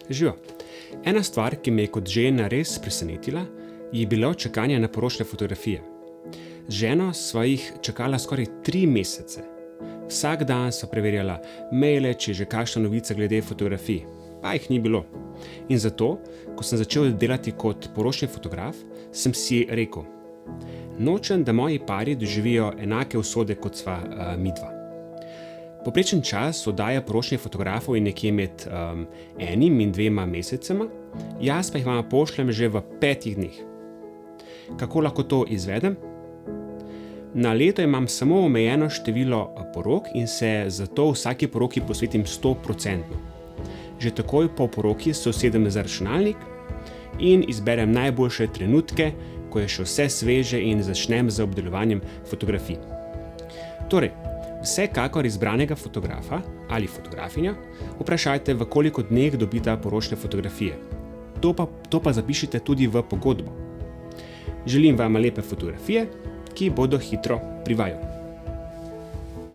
Živijo. Ena stvar, ki me je kot žena res presenetila, je bilo čakanje na poročne fotografije. Z ženo sva jih čakala skoraj 3 mesece. Vsak dan sva preverjala maile, če je že kakšna novica glede fotografij, pa jih ni bilo. In zato, ko sem začel delati kot poročni fotograf, sem si rekel, nočem, da moji pari doživijo enake usode kot sva midva. Povprečen čas oddaje poročnih fotografov je nekje med 1 in 2 mesecema, jaz pa jih vam pošljem že v 5 dneh. Kako lahko to izvedem? Na leto imam samo omejeno število porok in se zato vsaki poroki posvetim 100%. Že takoj po poroki se usedem za računalnik in izberem najboljše trenutke, ko je še vse sveže in začnem z obdelovanjem fotografij. Torej, vsekakor izbranega fotografa ali fotografinjo vprašajte, v koliko dneh dobita poročne fotografije. To pa zapišite tudi v pogodbo. Želim vam lepe fotografije, ki bodo hitro pri vaju.